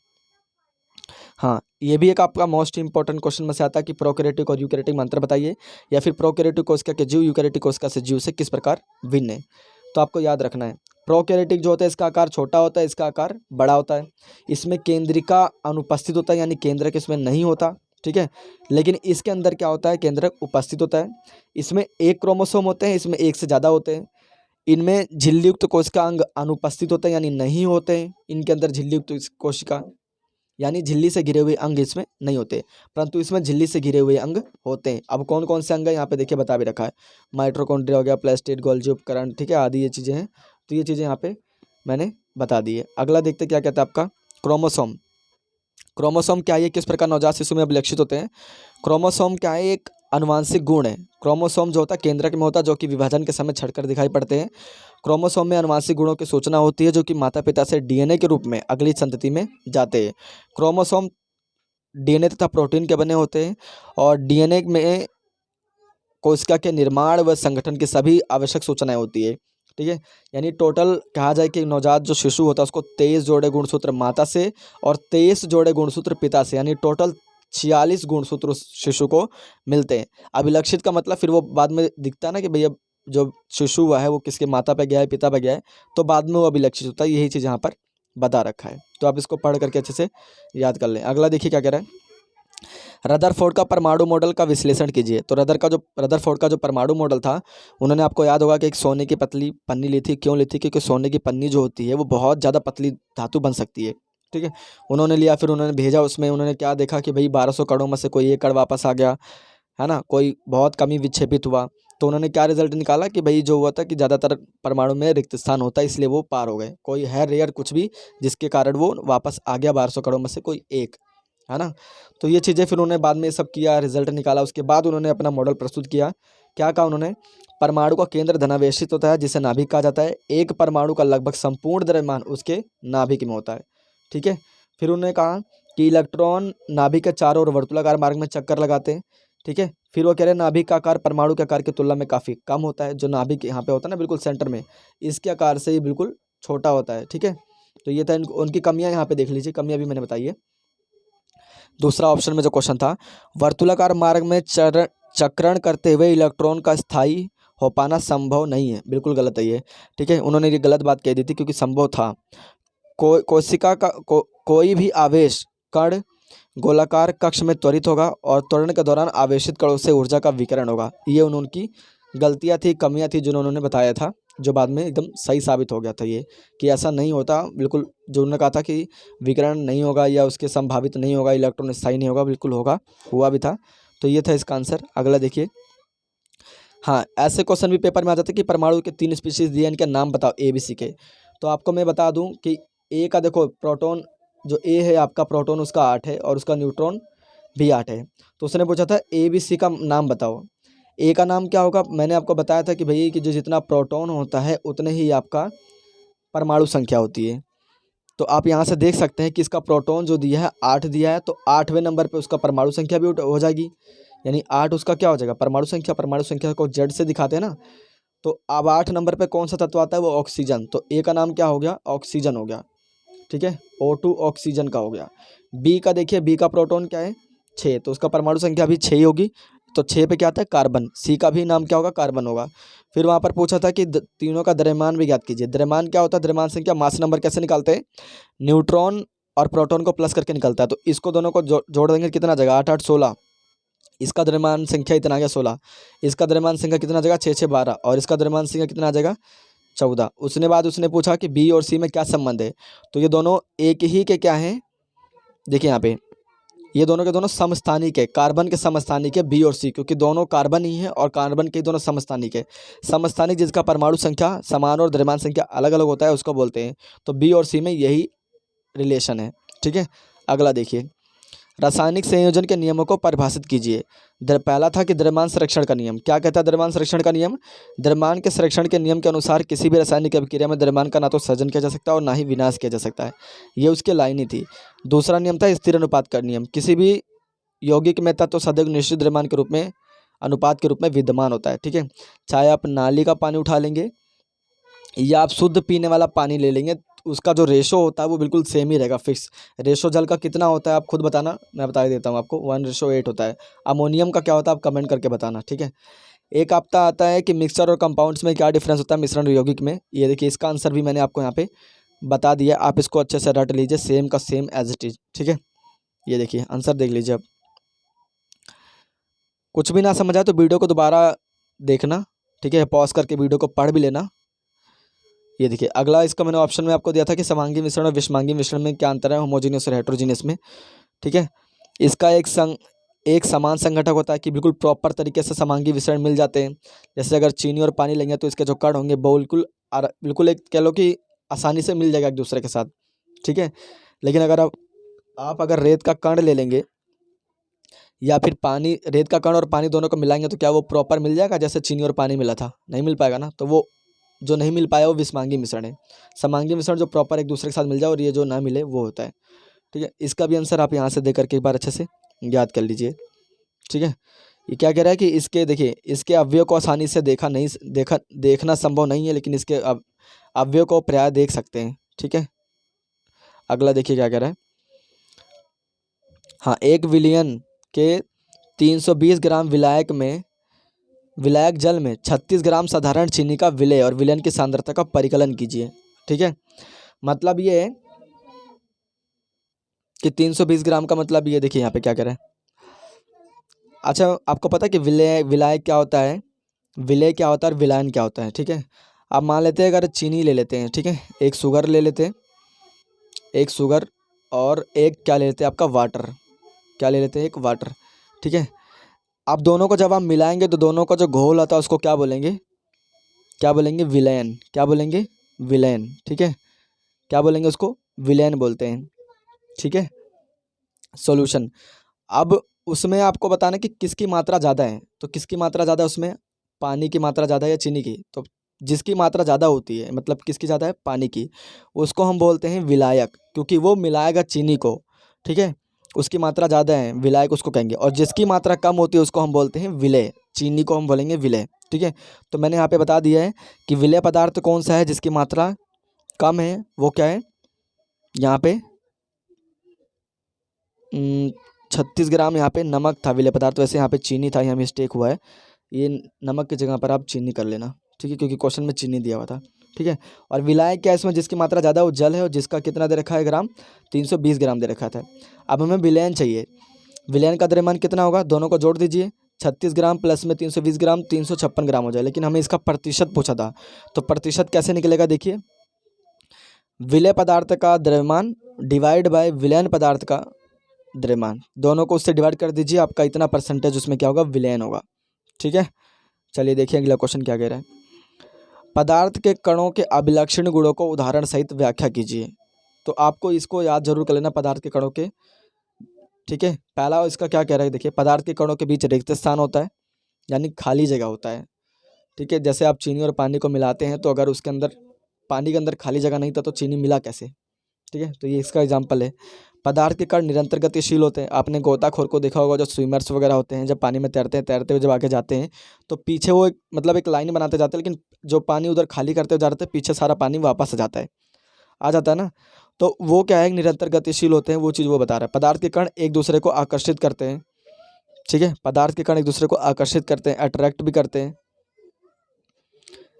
हाँ, ये भी एक आपका मोस्ट इंपॉर्टेंट क्वेश्चन में से आता है कि प्रोकैरियोटिक और यूकैरियोटिक में अंतर बताइए, या फिर प्रोकैरियोटिक कोशिका के जीव यूकैरियोटिक कोशिका से जीव से किस प्रकार भिन्न है। तो आपको याद रखना है, प्रोकैरियोटिक जो होता है इसका आकार छोटा होता है, इसका आकार बड़ा होता है, इसमें केंद्रिका अनुपस्थित होता है, यानी केंद्रक इसमें नहीं होता। ठीक है, लेकिन इसके अंदर क्या होता है, केंद्रक उपस्थित होता है। इसमें एक क्रोमोसोम होते हैं, इसमें एक से ज़्यादा होते हैं। इनमें झिल्लीयुक्त कोशिका अंग अनुपस्थित होते हैं, यानी नहीं होते हैं इनके अंदर झिल्लीयुक्त कोशिका, यानी झिल्ली से घिरे हुए अंग इसमें नहीं होते, परंतु इसमें झिल्ली से घिरे हुए अंग होते हैं। अब कौन कौन से अंग है यहाँ पे देखिए बता भी रखा है, माइटोकॉन्ड्रिया हो गया, प्लास्टिड, गोल्जी उपकरण, ठीक है, आदि ये चीज़ें हैं। तो ये चीज़ें यहाँ पे मैंने बता दी है। अगला देखते क्या कहता है आपका क्रोमोसोम। क्रोमोसोम क्या है, ये किस प्रकार नवजात शिशु में अभिलक्षित होते हैं। क्रोमोसोम क्या है, एक अनुवांशिक गुण है। क्रोमोसोम जो होता है केंद्रक में होता है, जो कि विभाजन के समय छटकर दिखाई पड़ते हैं। क्रोमोसोम में अनुवांशिक गुणों की सूचना होती है, जो कि माता पिता से डीएनए के रूप में अगली संतति में जाते हैं। क्रोमोसोम डीएनए तथा प्रोटीन के बने होते हैं, और डीएनए में कोशिका के निर्माण व संगठन की सभी आवश्यक सूचनाएं होती है। ठीक है, यानी टोटल कहा जाए कि नवजात जो शिशु होता है उसको 23 जोड़े गुणसूत्र माता से और 23 जोड़े गुणसूत्र पिता से, यानी टोटल 46 गुणसूत्र उस शिशु को मिलते हैं। अभिलक्षित का मतलब फिर वो बाद में दिखता है ना कि भैया जो शिशु हुआ है वो किसके माता पे गया है, पिता पे गया है, तो बाद में वो अभिलक्षित होता है। यही चीज़ यहाँ पर बता रखा है, तो आप इसको पढ़ करके अच्छे से याद कर लें। अगला देखिए क्या कह रहा है, रदरफोर्ड का परमाणु मॉडल का विश्लेषण कीजिए। तो रदरफोर्ड का जो परमाणु मॉडल था, उन्होंने आपको याद होगा कि एक सोने की पतली पन्नी ली थी। क्यों ली थी, क्योंकि सोने की पन्नी जो होती है वो बहुत ज़्यादा पतली धातु बन सकती है। ठीक है, उन्होंने लिया, फिर उन्होंने भेजा, उसमें उन्होंने क्या देखा कि भाई 1200 कणों में से कोई एक कण वापस आ गया है ना, कोई बहुत कमी विक्षेपित हुआ। तो उन्होंने क्या रिजल्ट निकाला कि भाई जो हुआ था कि ज़्यादातर परमाणु में रिक्त स्थान होता है, इसलिए वो पार हो गए। कोई है रेयर कुछ भी जिसके कारण वो वापस आ गया 1200 कणों में से कोई एक, है ना। तो ये चीज़ें फिर उन्होंने बाद में सब किया, रिजल्ट निकाला, उसके बाद उन्होंने अपना मॉडल प्रस्तुत किया। क्या कहा उन्होंने, परमाणु का केंद्र धनावेशित होता है जिसे नाभिक कहा जाता है। एक परमाणु का लगभग संपूर्ण द्रव्यमान उसके नाभिक में होता है। ठीक है, फिर उन्होंने कहा कि इलेक्ट्रॉन नाभिक के चारों ओर वर्तुलाकार मार्ग में चक्कर लगाते हैं। ठीक है, फिर वो कह रहे हैं नाभिक का आकार परमाणु के आकार की तुलना में काफ़ी कम होता है। जो नाभिक यहाँ पे होता है ना बिल्कुल सेंटर में, इसके आकार से ही बिल्कुल छोटा होता है। ठीक है, तो ये था उनकी कमियां, यहाँ पे देख लीजिए, कमियां भी मैंने बताई है। दूसरा ऑप्शन में जो क्वेश्चन था, वर्तुलाकार मार्ग में चक्रण करते हुए इलेक्ट्रॉन का स्थायी हो पाना संभव नहीं है, बिल्कुल गलत है ये, ठीक है। उन्होंने ये गलत बात कह दी थी क्योंकि संभव था। कोशिका का कोई भी आवेश कण गोलाकार कक्ष में त्वरित होगा और त्वरण के दौरान आवेशित कणों से ऊर्जा का विकिरण होगा। ये उनकी गलतियां थी, कमियां थी, जो उन्होंने बताया था, जो बाद में एकदम सही साबित हो गया था ये, कि ऐसा नहीं होता बिल्कुल। जो उन्होंने कहा था कि विकिरण नहीं होगा या उसके संभावित नहीं होगा, इलेक्ट्रॉन स्थायी नहीं होगा, बिल्कुल होगा, हुआ भी था। तो ये था इसका आंसर। अगला देखिए, हाँ, ऐसे क्वेश्चन भी पेपर में आ जाते हैं कि परमाणु के 3 स्पीशीज दिए, इनके नाम बताओ ABC के। तो आपको मैं बता दूं कि ए का देखो प्रोटॉन, जो ए है आपका प्रोटॉन उसका 8 है और उसका न्यूट्रॉन भी 8 है। तो उसने पूछा था ABC का नाम बताओ। ए का नाम क्या होगा, मैंने आपको बताया था कि भैया कि जो जितना प्रोटॉन होता है उतने ही आपका परमाणु संख्या होती है। तो आप यहाँ से देख सकते हैं कि इसका प्रोटॉन जो दिया है 8 दिया है, तो 8वें नंबर पे उसका परमाणु संख्या भी हो जाएगी, यानी 8 उसका क्या हो जाएगा, परमाणु संख्या। परमाणु संख्या को जेड से दिखाते हैं ना। तो अब 8 नंबर पे कौन सा तत्व आता है, वो ऑक्सीजन। तो ए का नाम क्या हो गया, ऑक्सीजन हो गया, ठीक है, O2 ऑक्सीजन का हो गया। बी का देखिए, बी का प्रोटॉन क्या है 6, तो उसका परमाणु संख्या भी 6 होगी। तो 6 पे क्या आता है, कार्बन। सी का भी नाम क्या होगा, कार्बन होगा। फिर वहाँ पर पूछा था कि तीनों का द्रव्यमान भी ज्ञात कीजिए। द्रव्यमान क्या होता है, द्रव्यमान संख्या मास नंबर कैसे निकालते हैं, न्यूट्रॉन और प्रोटॉन को प्लस करके निकलता है। तो इसको दोनों को जोड़ देंगे, कितना आ जाएगा, 8 8 16। इसका द्रव्यमान संख्या इतना आ गया 16। इसका द्रव्यमान संख्या कितना आ जाएगा, 6 6 12। और इसका द्रव्यमान संख्या कितना आ जाएगा, 14। उसने बाद उसने पूछा कि बी और सी में क्या संबंध है। तो ये दोनों एक ही के क्या हैं, देखिए यहाँ पे ये दोनों के दोनों समस्थानिक है, कार्बन के समस्थानिक है बी और सी, क्योंकि दोनों कार्बन ही है और कार्बन के दोनों समस्थानिक है। समस्थानिक जिसका परमाणु संख्या समान और द्रव्यमान संख्या अलग अलग होता है उसको बोलते हैं। तो बी और सी में यही रिलेशन है, ठीक है। अगला देखिए, रासायनिक संयोजन के नियमों को परिभाषित कीजिए। पहला था कि द्रव्यमान संरक्षण का नियम। क्या कहता है द्रव्यमान संरक्षण का नियम, द्रव्यमान के संरक्षण के नियम के अनुसार किसी भी रासायनिक अभिक्रिया में द्रव्यमान का ना तो सृजन किया जा सकता है और ना ही विनाश किया जा सकता है। ये उसकी लाइन ही थी। दूसरा नियम था स्थिर अनुपात का नियम। किसी भी यौगिक में तत्व सदैव निश्चित द्रव्यमान के रूप में, अनुपात के रूप में विद्यमान होता है, ठीक है। चाहे आप नाली का पानी उठा लेंगे या आप शुद्ध पीने वाला पानी ले लेंगे, उसका जो रेशो होता है वो बिल्कुल सेम ही रहेगा, फिक्स। रेशो जल का कितना होता है आप खुद बताना, मैं बता देता हूँ आपको, 1:8 होता है। अमोनियम का क्या होता है आप कमेंट करके बताना, ठीक है। एक आपका आता है कि मिक्सचर और कंपाउंड्स में क्या डिफरेंस होता है, मिश्रण और यौगिक में। ये देखिए, इसका आंसर भी मैंने आपको यहाँ पे बता दिया, आप इसको अच्छे से रट लीजिए, सेम का सेम एज इट इज, ठीक है। ये देखिए आंसर देख लीजिए। अब कुछ भी ना समझ आए तो वीडियो को दोबारा देखना, ठीक है, पॉज करके वीडियो को पढ़ भी लेना। ये देखिए अगला, इसका मैंने ऑप्शन में आपको दिया था कि समांगी मिश्रण और विषमांगी मिश्रण में क्या अंतर है, होमोजीनियस और हेट्रोजीनियस में, ठीक है। इसका एक समान संघटक होता है कि बिल्कुल प्रॉपर तरीके से समांगी मिश्रण मिल जाते हैं। जैसे अगर चीनी और पानी लेंगे तो इसके जो कण होंगे वो बिल्कुल एक कह लो कि आसानी से मिल जाएगा एक दूसरे के साथ, ठीक है। लेकिन अगर आप अगर रेत का कण ले लेंगे या फिर पानी, रेत का कण और पानी दोनों को मिलाएंगे तो क्या वो प्रॉपर मिल जाएगा जैसे चीनी और पानी मिला था, नहीं मिल पाएगा ना। तो वो जो नहीं मिल पाया वो विषमांगी मिश्रण है। समांगी मिश्रण जो प्रॉपर एक दूसरे के साथ मिल जाए और ये जो ना मिले वो होता है, ठीक है। इसका भी आंसर आप यहाँ से दे करके एक बार अच्छे से याद कर लीजिए, ठीक है। ये क्या कह रहा है कि इसके देखिए, इसके अवयव को आसानी से देखना संभव नहीं है, लेकिन इसके अवयव को प्राय देख सकते हैं, ठीक है। अगला देखिए क्या कह रहा है, हाँ, 1 विलियन के 320 ग्राम विलायक जल में 36 ग्राम साधारण चीनी का विलय और विलयन की सांद्रता का परिकलन कीजिए, ठीक है। मतलब ये है कि 320 ग्राम का मतलब ये देखिए यहाँ पे क्या कह रहा है। अच्छा, आपको पता है कि विलायक क्या होता है, विलय क्या होता है और विलायन क्या होता है, ठीक है। अब मान लेते हैं अगर चीनी ले लेते हैं, ठीक है, एक शुगर ले लेते हैं, एक शुगर और एक क्या ले लेते हैं आपका वाटर, क्या ले लेते हैं, एक वाटर, ठीक है। अब दोनों को जब आप मिलाएंगे तो दोनों का जो घोल आता है उसको क्या बोलेंगे, क्या बोलेंगे, विलयन। क्या बोलेंगे, विलयन, ठीक है। क्या बोलेंगे उसको, विलयन बोलते हैं, ठीक है। सॉल्यूशन, अब उसमें आपको बताना कि किसकी मात्रा ज़्यादा है। तो किसकी मात्रा ज़्यादा है उसमें, पानी की मात्रा ज़्यादा है या चीनी की। तो जिसकी मात्रा ज़्यादा होती है, मतलब किसकी ज़्यादा है, पानी की, उसको हम बोलते हैं विलायक, क्योंकि वो मिलाएगा चीनी को, ठीक है। उसकी मात्रा ज़्यादा है, विलायक उसको कहेंगे। और जिसकी मात्रा कम होती है उसको हम बोलते हैं विलय, चीनी को हम बोलेंगे विलय, ठीक है। तो मैंने यहाँ पे बता दिया है कि विलय पदार्थ कौन सा है जिसकी मात्रा कम है, वो क्या है, यहाँ पे 36 ग्राम यहाँ पे नमक था विलेय पदार्थ, वैसे यहाँ पे चीनी था, यहाँ मिस्टेक हुआ है, ये नमक की जगह पर आप चीनी कर लेना, ठीक है, क्योंकि क्वेश्चन में चीनी दिया हुआ था, ठीक है। और विलायक क्या है इसमें, जिसकी मात्रा ज़्यादा वो जल है, और जिसका कितना दे रखा है ग्राम, 320 ग्राम दे रखा था। अब हमें विलयन चाहिए, विलयन का द्रव्यमान कितना होगा, दोनों को जोड़ दीजिए, 36 ग्राम प्लस में 320 ग्राम 356 ग्राम हो जाए, लेकिन हमें इसका प्रतिशत पूछा था, तो प्रतिशत कैसे निकलेगा, देखिए विलेय पदार्थ का द्रव्यमान डिवाइड बाय विलयन पदार्थ का द्रव्यमान, दोनों को उससे डिवाइड कर दीजिए, आपका इतना परसेंटेज उसमें क्या होगा, विलयन होगा, ठीक है। चलिए देखिए अगला क्वेश्चन क्या कह रहा है, पदार्थ के कणों के अभिलक्षण गुणों को उदाहरण सहित व्याख्या कीजिए। तो आपको इसको याद जरूर कर लेना, पदार्थ के कणों के, ठीक है। पहला इसका क्या कह रहा है, देखिए पदार्थ के कणों के बीच रिक्त स्थान होता है, यानी खाली जगह होता है, ठीक है। जैसे आप चीनी और पानी को मिलाते हैं, तो अगर उसके अंदर पानी के अंदर खाली जगह नहीं था तो चीनी मिला कैसे, ठीक है, तो ये इसका एग्जाम्पल है। पदार्थ के कण निरंतर गतिशील होते हैं, आपने गोताखोर को देखा होगा, जो स्विमर्स वगैरह होते हैं, जब पानी में तैरते हैं, तैरते हुए जब आगे जाते हैं तो पीछे वो मतलब एक लाइन बनाते जाते हैं, लेकिन जो पानी उधर खाली करते हुए जा रहे थे, पीछे सारा पानी वापस आ जाता है ना, तो वो क्या है, निरंतर गतिशील होते हैं, वो चीज़ वो बता रहा है। पदार्थ के कण एक दूसरे को आकर्षित करते हैं, ठीक है, पदार्थ के कण एक दूसरे को आकर्षित करते हैं, अट्रैक्ट भी करते हैं।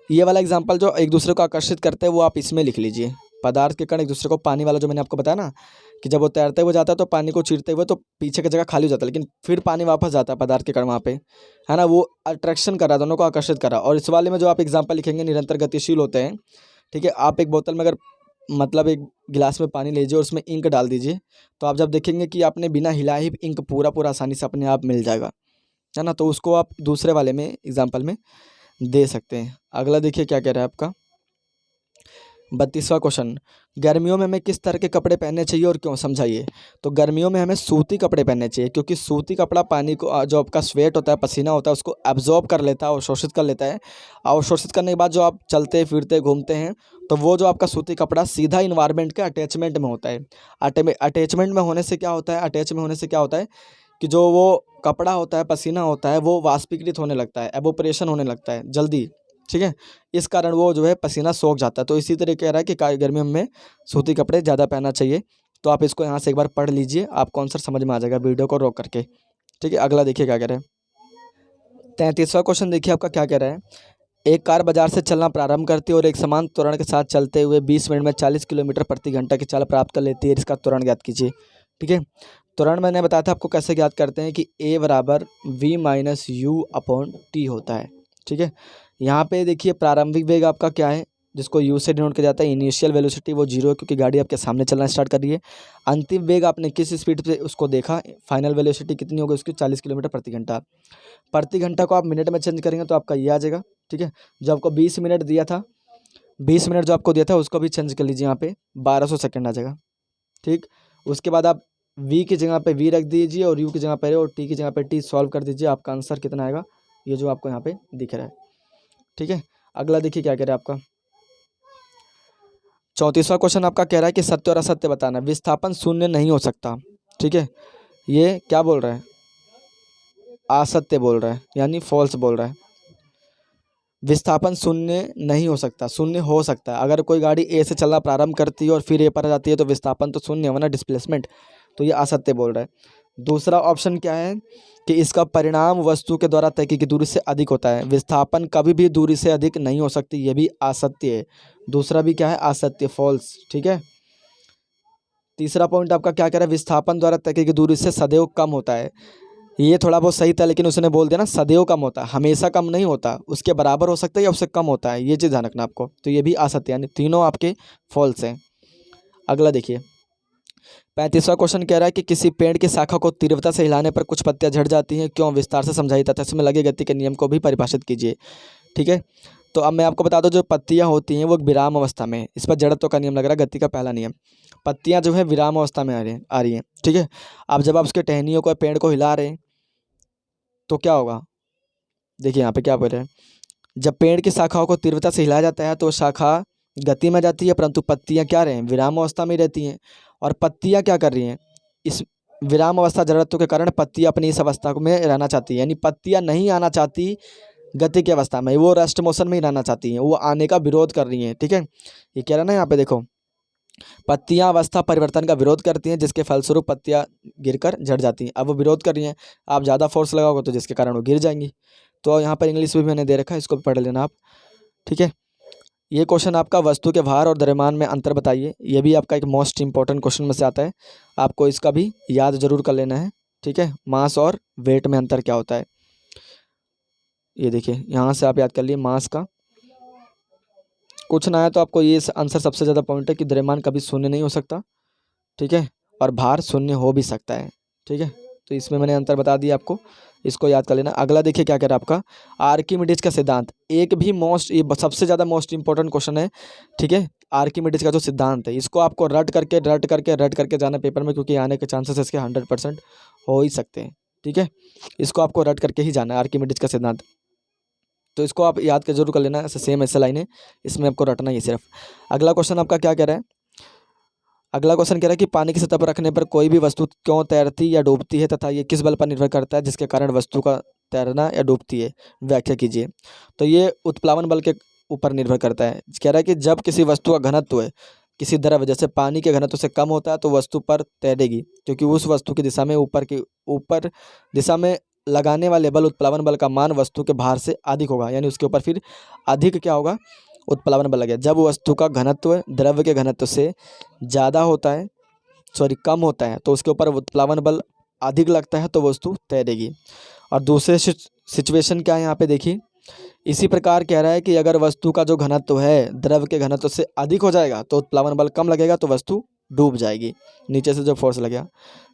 ये वाला एग्जाम्पल जो एक दूसरे को आकर्षित करते हैं वो आप इसमें लिख लीजिए, पदार्थ के कण एक दूसरे को, पानी वाला जो मैंने आपको बताया ना, कि जब वो तैरते हुए जाता है तो पानी को चीरते हुए तो पीछे की जगह खाली हो जाता है, लेकिन फिर पानी वापस जाता है पदार्थ के कण वहाँ पे, है ना, वो अट्रैक्शन कर रहा है, दोनों को आकर्षित कर रहा है। और इस वाले में जो आप एग्जाम्पल लिखेंगे निरंतर गतिशील होते हैं, ठीक है। आप एक बोतल में अगर मतलब एक गिलास में पानी लीजिए और उसमें इंक डाल दीजिए, तो आप जब देखेंगे कि आपने बिना हिलाए ही इंक पूरा पूरा आसानी से अपने आप मिल जाएगा, है ना, तो उसको आप दूसरे वाले में एग्जाम्पल में दे सकते हैं। अगला देखिए क्या कह रहा है आपका 32वां क्वेश्चन, गर्मियों में हमें किस तरह के कपड़े पहनने चाहिए और क्यों, समझाइए। तो गर्मियों में हमें सूती कपड़े पहनने चाहिए, क्योंकि सूती कपड़ा पानी को, जो आपका स्वेट होता है, पसीना होता है, उसको एब्जॉर्ब कर लेता है, अवशोषित कर लेता है। अवशोषित करने के बाद जो आप चलते फिरते घूमते हैं, तो वो जो आपका सूती कपड़ा सीधा इन्वायरमेंट के अटैचमेंट में होता है। अटैचमेंट में होने से क्या होता है, अटैच में होने से क्या होता है कि जो वो कपड़ा होता है, पसीना होता है, वो वाष्पीकृत होने लगता है, एवोपरेशन होने लगता है जल्दी, ठीक है। इस कारण वो जो है पसीना सोख जाता है। तो इसी तरह कह रहा है कि गर्मियों में सूती कपड़े ज़्यादा पहनना चाहिए। तो आप इसको यहाँ से एक बार पढ़ लीजिए, आपको आंसर समझ में आ जाएगा वीडियो को रोक करके, ठीक है। अगला देखिए क्या कह रहे हैं 33वां क्वेश्चन, देखिए आपका क्या कह रहा है, एक कार बाजार से चलना प्रारंभ करती है और एक समान त्वरण के साथ चलते हुए 20 मिनट में 40 किलोमीटर प्रति घंटा की चाल प्राप्त कर लेती है, इसका त्वरण ज्ञात कीजिए, ठीक है। त्वरण मैंने बताया था आपको कैसे ज्ञात करते हैं, कि a बराबर v minus you upon T होता है, ठीक है। यहाँ पे देखिए प्रारंभिक वेग आपका क्या है, जिसको u से डिनोट किया जाता है, इनिशियल वेलोसिटी वो 0 है, क्योंकि गाड़ी आपके सामने चलना स्टार्ट कर रही है। अंतिम वेग आपने किस स्पीड से उसको देखा, फाइनल वेलोसिटी कितनी होगी उसकी, 40 किलोमीटर प्रति घंटा। प्रति घंटा को आप मिनट में चेंज करेंगे तो आपका ये आ जाएगा, ठीक है। जो आपको 20 मिनट दिया था, 20 मिनट जो आपको दिया था उसको भी चेंज कर लीजिए, यहाँ पे 1200 सेकेंड आ जाएगा, ठीक। उसके बाद आप v की जगह पे v रख दीजिए और u की जगह पे और t की जगह पे t सॉल्व कर दीजिए, आपका आंसर कितना आएगा, ये जो आपको यहाँ पे दिख रहा है, ठीक है। अगला देखिए क्या कह रहा है आपका 34वां क्वेश्चन, आपका कह रहा है कि सत्य और असत्य बताना, विस्थापन शून्य नहीं हो सकता, ठीक है। ये क्या बोल रहा है, असत्य बोल रहा है, यानी फॉल्स बोल रहा है। विस्थापन शून्य नहीं हो सकता, शून्य हो सकता है। अगर कोई गाड़ी ए से चलना प्रारंभ करती है और फिर ए पर आ जाती है तो विस्थापन तो शून्य होगा ना, डिस्प्लेसमेंट, तो ये असत्य बोल रहा है। दूसरा ऑप्शन क्या है कि इसका परिणाम वस्तु के द्वारा तय की गई दूरी से अधिक होता है, विस्थापन कभी भी दूरी से अधिक नहीं हो सकती, ये भी असत्य है। दूसरा भी क्या है, असत्य, फॉल्स, ठीक है। तीसरा पॉइंट आपका क्या कह रहा है, विस्थापन द्वारा तय की गई दूरी से सदैव कम होता है, ये थोड़ा बहुत सही था, लेकिन उसने बोल दिया ना सदैव कम होता है, हमेशा कम नहीं होता, उसके बराबर हो सकता है या उससे कम होता है, ये चीज़ ध्यान रखना आपको। तो ये भी असत्य, यानी तीनों आपके फॉल्स हैं। अगला देखिए 35वां क्वेश्चन कह रहा है कि किसी पेड़ की शाखा को तीव्रता से हिलाने पर कुछ पत्तियां झड़ जाती हैं, क्यों, विस्तार से समझाइए तथा इसमें लगे गति के नियम को भी परिभाषित कीजिए, ठीक है। तो अब मैं आपको बता दूं, जो पत्तियां होती हैं वो विराम अवस्था में, इस पर जड़त्व का नियम लग रहा है, गति का पहला नियम, पत्तियां जो है विराम अवस्था में आ रही हैं, ठीक है। अब जब आप उसके टहनियों को, पेड़ को हिला रहे हैं तो क्या होगा, देखिए यहाँ पे क्या बोल रहे हैं, जब पेड़ की शाखाओं को तीव्रता से हिलाया जाता है तो शाखा गति में जाती है, परंतु पत्तियां क्या रहे, विराम अवस्था में रहती हैं। और पत्तियां क्या कर रही हैं, इस विराम अवस्था जड़त्व के कारण पत्तियां अपनी इस अवस्था में रहना चाहती है, यानी पत्तियां नहीं आना चाहती गति की अवस्था में, वो रेस्ट मोशन में ही रहना चाहती हैं, वो आने का विरोध कर रही हैं, ठीक है। ये कह रहा है ना यहाँ पे देखो, पत्तियां अवस्था परिवर्तन का विरोध करती हैं, जिसके फलस्वरूप पत्तियां गिरकर झड़ जाती हैं। अब वो विरोध कर रही हैं, आप ज़्यादा फोर्स लगाओगे तो जिसके कारण वो गिर जाएंगी। तो यहाँ पर इंग्लिश में भी मैंने दे रखा है, इसको भी पढ़ लेना आप। ठीक है, ये क्वेश्चन आपका वस्तु के भार और द्रव्यमान में अंतर बताइए, ये भी आपका एक मोस्ट इंपॉर्टेंट क्वेश्चन में से आता है, आपको इसका भी याद जरूर कर लेना है। ठीक है, मास और वेट में अंतर क्या होता है, ये देखिए यहाँ से आप याद कर लिए मास का। कुछ ना है तो आपको ये आंसर सबसे ज़्यादा पॉइंट है कि द्रव्यमान कभी शून्य नहीं हो सकता। ठीक है, और भार शून्य हो भी सकता है। ठीक है, तो इसमें मैंने अंतर बता दिया आपको, इसको याद कर लेना। अगला देखिए क्या कह रहा है आपका, आर्किमिडीज का सिद्धांत। एक भी ये सबसे ज़्यादा मोस्ट इंपॉर्टेंट क्वेश्चन है। ठीक है, आर्किमिडीज का जो सिद्धांत है, इसको आपको रट करके जाना पेपर में, क्योंकि आने के चांसेस इसके 100% हो ही सकते हैं। ठीक है, इसको आपको रट करके ही जाना है, आर्किमिडीज का सिद्धांत। तो इसको आप याद कर जरूर कर लेना, ऐसे सेम ऐसे लाइन है, इसमें आपको रटना ही सिर्फ। अगला क्वेश्चन आपका क्या कह रहा है, अगला क्वेश्चन कह रहा है कि पानी की सतह पर रखने पर कोई भी वस्तु क्यों तैरती या डूबती है तथा ये किस बल पर निर्भर करता है जिसके कारण वस्तु का तैरना या डूबती है, व्याख्या कीजिए। तो ये उत्प्लावन बल के ऊपर निर्भर करता है। कह रहा है कि जब किसी वस्तु का घनत्व है किसी द्रव्य जैसे पानी के घनत्व से कम होता है तो वस्तु पर तैरेगी, क्योंकि उस वस्तु की दिशा में ऊपर दिशा में लगाने वाले बल उत्प्लावन बल का मान वस्तु के भार से अधिक होगा, यानी उसके ऊपर फिर अधिक क्या होगा, उत्प्लावन बल लगेगा। जब वस्तु का घनत्व द्रव्य के घनत्व से ज़्यादा होता है, कम होता है, तो उसके ऊपर उत्प्लावन बल अधिक लगता है तो वस्तु तैरेगी। और दूसरे सिचुएशन क्या है यहाँ पे देखिए, इसी प्रकार कह रहा है कि अगर वस्तु का जो घनत्व है द्रव्य के घनत्व से अधिक हो जाएगा तो उत्प्लावन बल कम लगेगा तो वस्तु डूब जाएगी, नीचे से जो फोर्स लगेगा।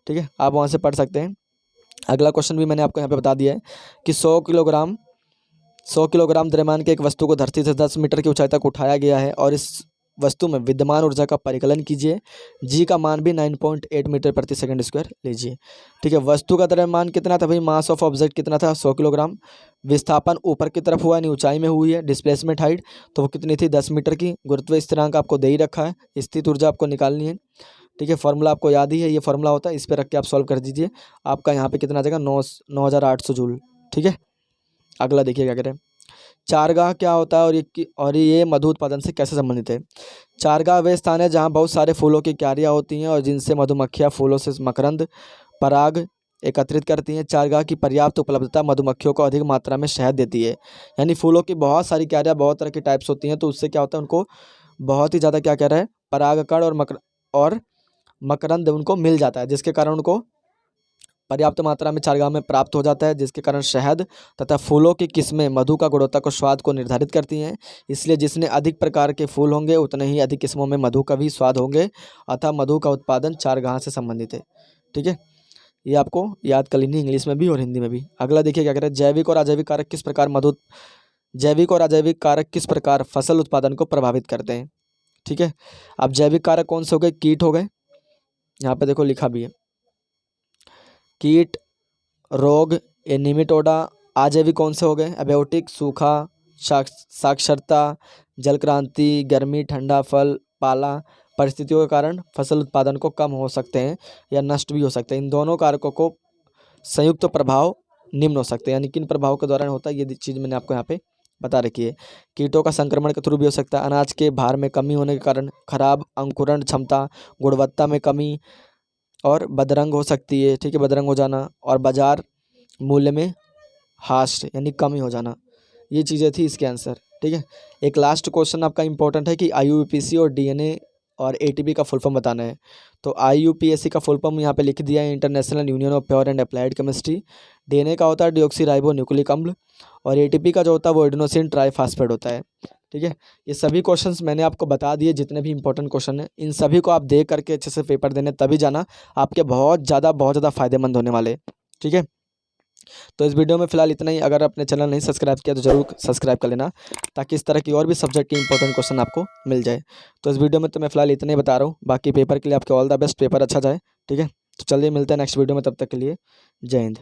ठीक है, आप वहाँ से पढ़ सकते हैं। अगला क्वेश्चन भी मैंने आपको यहाँ पे बता दिया है कि 100 किलोग्राम द्रव्यमान के एक वस्तु को धरती से 10 मीटर की ऊंचाई तक उठाया गया है और इस वस्तु में विद्यमान ऊर्जा का परिकलन कीजिए। जी का मान भी 9.8 मीटर प्रति सेकंड स्क्वायर लीजिए। ठीक है, वस्तु का द्रव्यमान कितना था भाई, मास ऑफ ऑब्जेक्ट कितना था, 100 किलोग्राम। विस्थापन ऊपर की तरफ हुआ, यानी ऊंचाई में हुई है। डिस्प्लेसमेंट हाइट तो वो कितनी थी, 10 मीटर की। गुरुत्व स्थिरांक आपको दे ही रखा है, स्थित ऊर्जा आपको निकालनी है। ठीक है, फॉर्मूला आपको याद ही है, ये फॉर्मूला होता है, इस पर रख के आप सॉल्व कर दीजिए। आपका यहाँ पे कितना आ जाएगा, 9,800 जूल। ठीक है, अगला देखिए क्या करें, चारगाह क्या होता है और ये मधु उत्पादन से कैसे संबंधित है। चारगाह वे स्थान है जहाँ बहुत सारे फूलों की क्यारियाँ होती हैं और जिनसे मधुमक्खियाँ फूलों से मकरंद पराग एकत्रित करती हैं। चारगाह की पर्याप्त उपलब्धता मधुमक्खियों को अधिक मात्रा में शहद देती है, यानी फूलों की बहुत सारी क्यारियाँ बहुत तरह की टाइप्स होती हैं, तो उससे क्या होता है, उनको बहुत ही ज़्यादा क्या कह रहा है, परागकण और मकरंद उनको मिल जाता है, जिसके कारण उनको पर्याप्त मात्रा में चारगाह में प्राप्त हो जाता है, जिसके कारण शहद तथा फूलों की किस्में मधु का गुणवत्ता को स्वाद को निर्धारित करती हैं। इसलिए जिसने अधिक प्रकार के फूल होंगे उतने ही अधिक किस्मों में मधु का भी स्वाद होंगे, अतः मधु का उत्पादन चारगाह से संबंधित है। ठीक है, ये आपको याद कर लेनी, इंग्लिश में भी और हिंदी में भी। अगला देखिए क्या कह रहे हैं, जैविक और अजैविक कारक किस प्रकार फसल उत्पादन को प्रभावित करते हैं। ठीक है, अब जैविक कारक कौन से हो गए, कीट हो गए, यहाँ पे देखो लिखा भी है, कीट, रोग, निमेटोडा। अजैविक कौन से हो गए, एबायोटिक, सूखा, साक्षरता, जल क्रांति, गर्मी, ठंडा, फल, पाला। परिस्थितियों के कारण फसल उत्पादन को कम हो सकते हैं या नष्ट भी हो सकते हैं। इन दोनों कारकों को संयुक्त प्रभाव निम्न हो सकते हैं, यानी किन प्रभाव के दौरान होता है, ये चीज़ मैंने आपको यहाँ पे बता रखी है। कीटों का संक्रमण के थ्रू भी हो सकता है, अनाज के भार में कमी होने के कारण खराब अंकुरण क्षमता, गुणवत्ता में कमी और बदरंग हो सकती है। ठीक है, बदरंग हो जाना और बाजार मूल्य में ह्रास यानी कमी हो जाना, ये चीज़ें थी इसके आंसर। ठीक है, एक लास्ट क्वेश्चन आपका इंपॉर्टेंट है कि IUPAC और DNA और ATP का फुल फॉर्म बताना है। तो IUPAC का फुल फॉर्म यहाँ पे लिख दिया है, international union of pure and applied chemistry. DNA का होता है डिऑक्सी न्यूक्लिक अम्ल और ATP का जो होता है वो एडेनोसिन ट्राइफॉस्फेट होता है। ठीक है, ये सभी क्वेश्चंस मैंने आपको बता दिए, जितने भी इंपॉर्टेंट क्वेश्चन हैं इन सभी को आप देख करके अच्छे से पेपर देने तभी जाना, आपके बहुत ज़्यादा फायदेमंद होने वाले। ठीक है, तो इस वीडियो में फिलहाल इतना ही। अगर आपने चैनल नहीं सब्सक्राइब किया तो जरूर सब्सक्राइब कर लेना, ताकि इस तरह की और भी सब्जेक्ट के इंपॉर्टेंट क्वेश्चन आपको मिल जाए। तो इस वीडियो में तो मैं फिलहाल इतना ही बता रहा हूँ, बाकी पेपर के लिए आपके ऑल द बेस्ट, पेपर अच्छा जाए। ठीक है, तो चलिए मिलते हैं नेक्स्ट वीडियो में, तब तक के लिए जय हिंद।